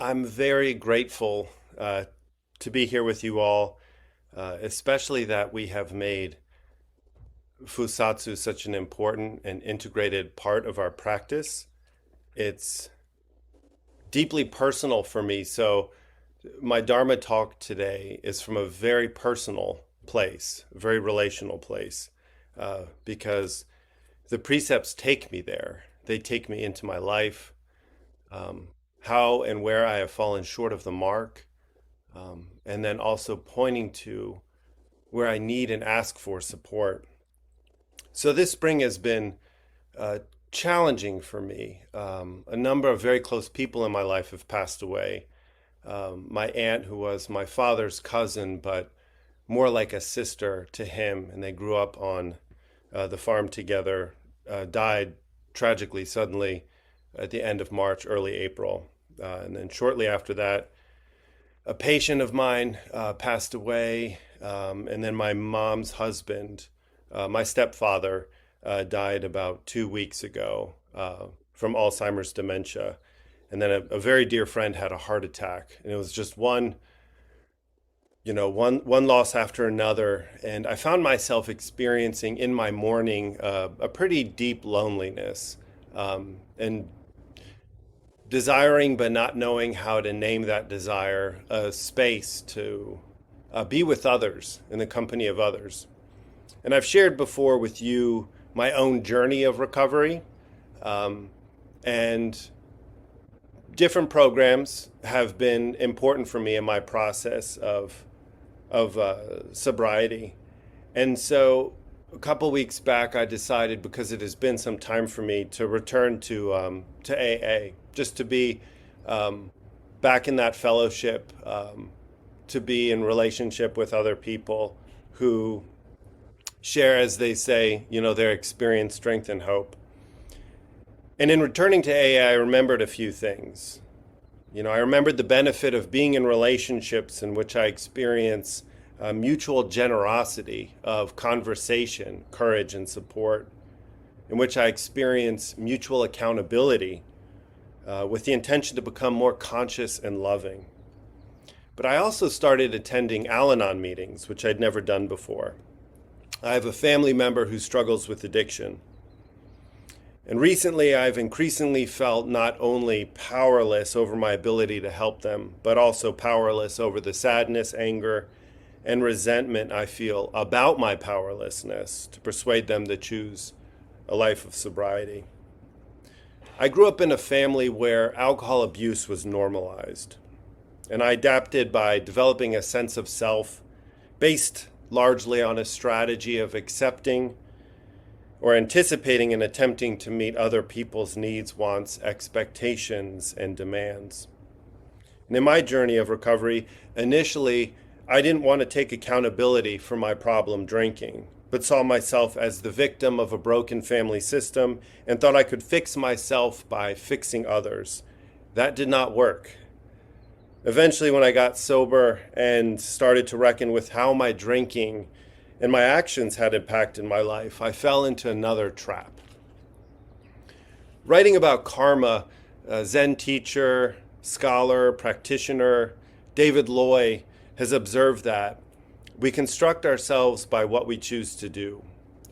I'm very grateful to be here with you all, especially that we have made Fusatsu such an important and integrated part of our practice. It's deeply personal for me. So, my Dharma talk today is from a very personal place, a very relational place, because the precepts take me there. They take me into my life, um, how and where I have fallen short of the mark, and then also pointing to where I need and ask for support. So this spring has been uh, challenging for me. A number of very close people in my life have passed away. My aunt, who was my father's cousin, but more like a sister to him, and they grew up on the farm together, died tragically suddenly at the end of March, early April. And then shortly after that, a patient of mine passed away, and then my mom's husband, my stepfather, died about 2 weeks ago from Alzheimer's dementia. And then a very dear friend had a heart attack, and it was just one loss after another. And I found myself experiencing in my mourning a pretty deep loneliness, and desiring but not knowing how to name that desire, a space to be with others, in the company of others. And I've shared before with you my own journey of recovery, and different programs have been important for me in my process of sobriety. And so a couple weeks back, I decided, because it has been some time for me, to return to AA, just to be back in that fellowship, to be in relationship with other people who share, as they say, their experience, strength, and hope. And in returning to AA, I remembered a few things. I remembered the benefit of being in relationships in which I experience mutual generosity of conversation, courage, and support, in which I experience mutual accountability with the intention to become more conscious and loving. But I also started attending Al-Anon meetings, which I'd never done before. I have a family member who struggles with addiction. And recently, I've increasingly felt not only powerless over my ability to help them, but also powerless over the sadness, anger, and resentment I feel about my powerlessness to persuade them to choose a life of sobriety. I grew up in a family where alcohol abuse was normalized, and I adapted by developing a sense of self based largely on a strategy of accepting or anticipating and attempting to meet other people's needs, wants, expectations, and demands. And in my journey of recovery, initially, I didn't want to take accountability for my problem drinking, but saw myself as the victim of a broken family system and thought I could fix myself by fixing others. That did not work. Eventually, when I got sober and started to reckon with how my drinking and my actions had impacted my life, I fell into another trap. Writing about karma, Zen teacher, scholar, practitioner David Loy has observed that we construct ourselves by what we choose to do.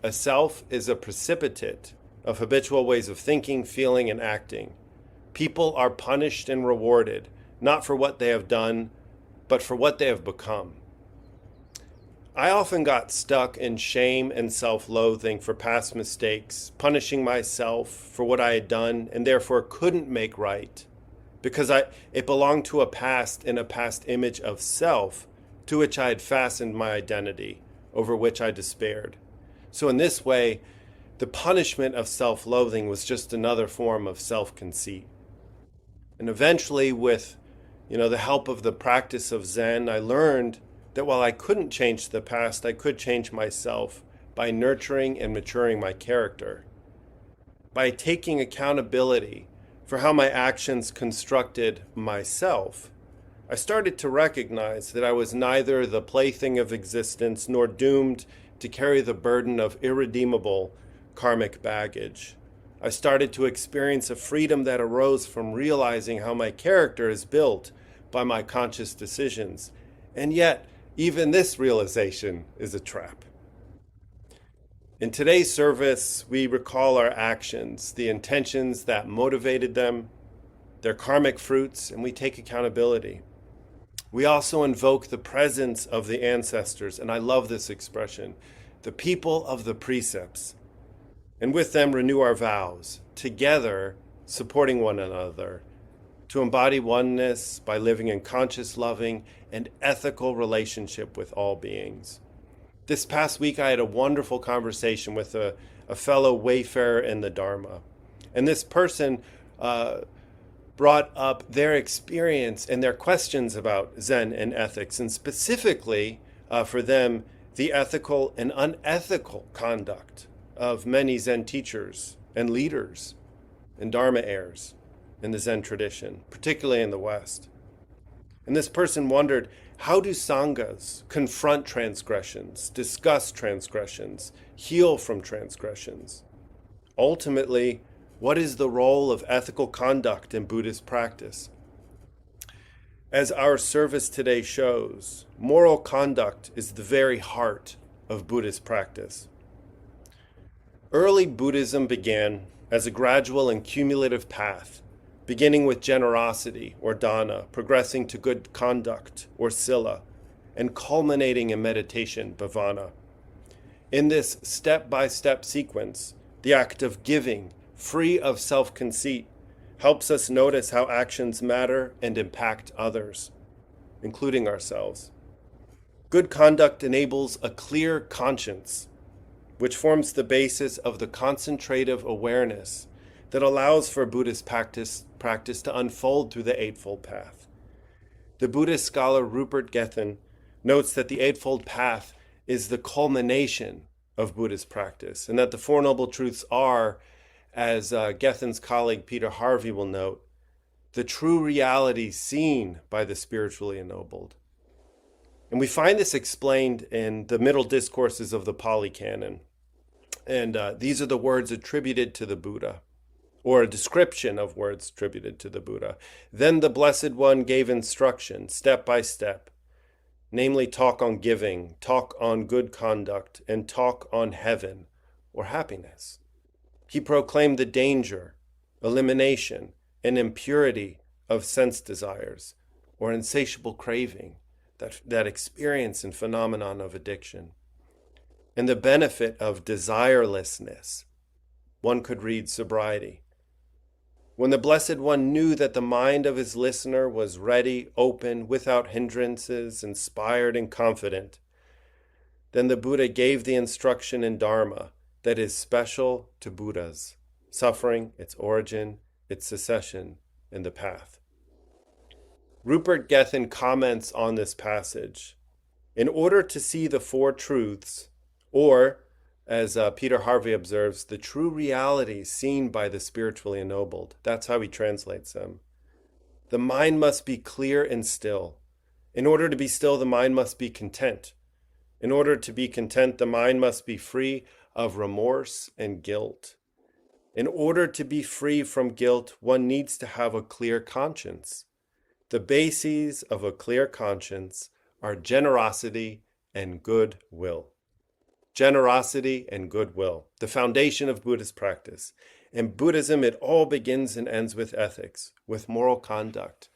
A self is a precipitate of habitual ways of thinking, feeling, and acting. People are punished and rewarded, not for what they have done, but for what they have become. I often got stuck in shame and self-loathing for past mistakes, punishing myself for what I had done and therefore couldn't make right because it belonged to a past and a past image of self to which I had fastened my identity, over which I despaired. So in this way, the punishment of self-loathing was just another form of self-conceit. And eventually, with the help of the practice of Zen, I learned that while I couldn't change the past, I could change myself by nurturing and maturing my character, by taking accountability for how my actions constructed myself. I started to recognize that I was neither the plaything of existence nor doomed to carry the burden of irredeemable karmic baggage. I started to experience a freedom that arose from realizing how my character is built by my conscious decisions. And yet, even this realization is a trap. In today's service, we recall our actions, the intentions that motivated them, their karmic fruits, and we take accountability. We also invoke the presence of the ancestors, and I love this expression, the people of the precepts, and with them renew our vows, together supporting one another, to embody oneness by living in conscious, loving, and ethical relationship with all beings. This past week, I had a wonderful conversation with a fellow wayfarer in the Dharma. And this person brought up their experience and their questions about Zen and ethics, and specifically for them, the ethical and unethical conduct of many Zen teachers and leaders and Dharma heirs in the Zen tradition, particularly in the West. And this person wondered, how do sanghas confront transgressions, discuss transgressions, heal from transgressions? Ultimately, what is the role of ethical conduct in Buddhist practice? As our service today shows, moral conduct is the very heart of Buddhist practice. Early Buddhism began as a gradual and cumulative path, beginning with generosity, or dana, progressing to good conduct, or sila, and culminating in meditation, bhavana. In this step-by-step sequence, the act of giving, free of self-conceit, helps us notice how actions matter and impact others, including ourselves. Good conduct enables a clear conscience, which forms the basis of the concentrative awareness that allows for Buddhist practice to unfold through the Eightfold Path. The Buddhist scholar Rupert Gethin notes that the Eightfold Path is the culmination of Buddhist practice, and that the Four Noble Truths are, as Gethin's colleague Peter Harvey will note, the true reality seen by the spiritually ennobled. And we find this explained in the middle discourses of the Pali Canon. And these are the words attributed to the Buddha, or a description of words attributed to the Buddha. Then the Blessed One gave instruction, step by step, namely talk on giving, talk on good conduct, and talk on heaven, or happiness. He proclaimed the danger, elimination, and impurity of sense desires, or insatiable craving, that experience and phenomenon of addiction, and the benefit of desirelessness. One could read sobriety. When the Blessed One knew that the mind of his listener was ready, open, without hindrances, inspired, and confident, then the Buddha gave the instruction in Dharma that is special to Buddhas, suffering, its origin, its cessation, and the path. Rupert Gethin comments on this passage. In order to see the Four Truths, or, as Peter Harvey observes, the true reality seen by the spiritually ennobled, that's how he translates them, the mind must be clear and still. In order to be still, the mind must be content. In order to be content, the mind must be free of remorse and guilt. In order to be free from guilt, one needs to have a clear conscience. The bases of a clear conscience are generosity and goodwill. Generosity and goodwill, the foundation of Buddhist practice. In Buddhism, it all begins and ends with ethics, with moral conduct.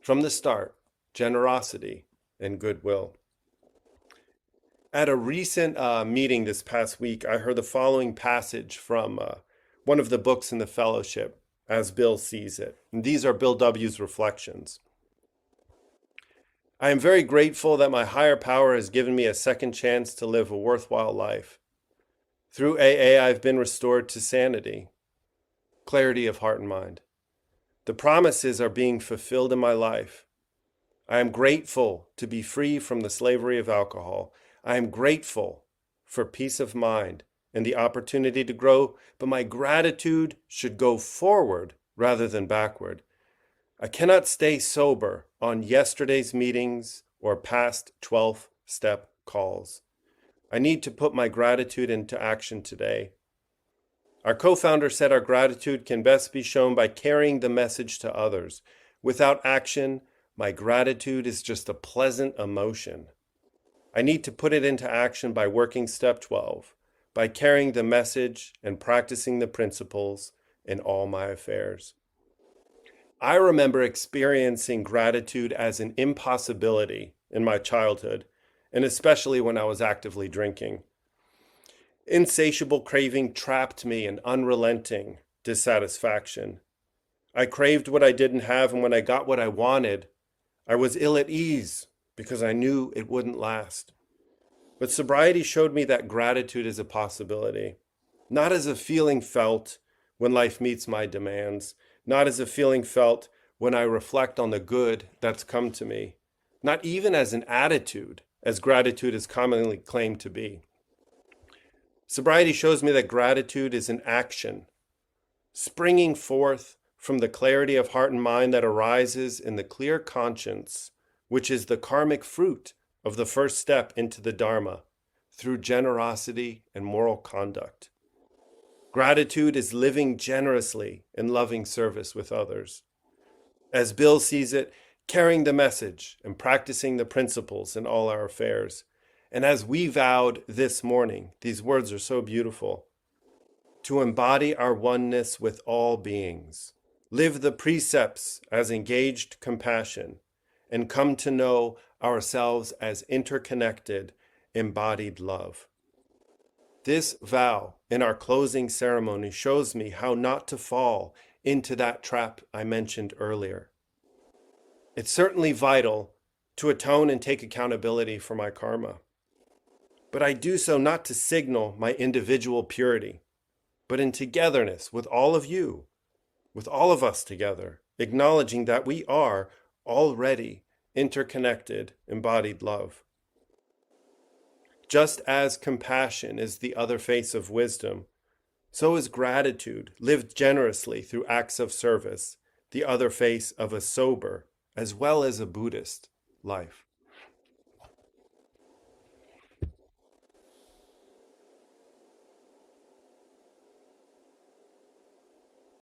From the start, generosity and goodwill. At a recent meeting this past week, I heard the following passage from one of the books in the fellowship, as Bill sees it. And these are Bill W.'s reflections. I am very grateful that my higher power has given me a second chance to live a worthwhile life. Through AA, I've been restored to sanity, clarity of heart and mind. The promises are being fulfilled in my life. I am grateful to be free from the slavery of alcohol. I am grateful for peace of mind and the opportunity to grow, but my gratitude should go forward rather than backward. I cannot stay sober on yesterday's meetings or past 12-step calls. I need to put my gratitude into action today. Our co-founder said our gratitude can best be shown by carrying the message to others. Without action, my gratitude is just a pleasant emotion. I need to put it into action by working step 12, by carrying the message and practicing the principles in all my affairs. I remember experiencing gratitude as an impossibility in my childhood, and especially when I was actively drinking. Insatiable craving trapped me in unrelenting dissatisfaction. I craved what I didn't have, and when I got what I wanted, I was ill at ease because I knew it wouldn't last. But sobriety showed me that gratitude is a possibility, not as a feeling felt when life meets my demands, not as a feeling felt when I reflect on the good that's come to me, not even as an attitude, as gratitude is commonly claimed to be. Sobriety shows me that gratitude is an action, springing forth from the clarity of heart and mind that arises in the clear conscience, which is the karmic fruit of the first step into the Dharma, through generosity and moral conduct. Gratitude is living generously in loving service with others. As Bill sees it, carrying the message and practicing the principles in all our affairs. And as we vowed this morning, these words are so beautiful, to embody our oneness with all beings, live the precepts as engaged compassion, and come to know ourselves as interconnected, embodied love. This vow in our closing ceremony shows me how not to fall into that trap I mentioned earlier. It's certainly vital to atone and take accountability for my karma. But I do so not to signal my individual purity, but in togetherness with all of you, with all of us together, acknowledging that we are already interconnected, embodied love. Just as compassion is the other face of wisdom, so is gratitude, lived generously through acts of service, the other face of a sober, as well as a Buddhist life.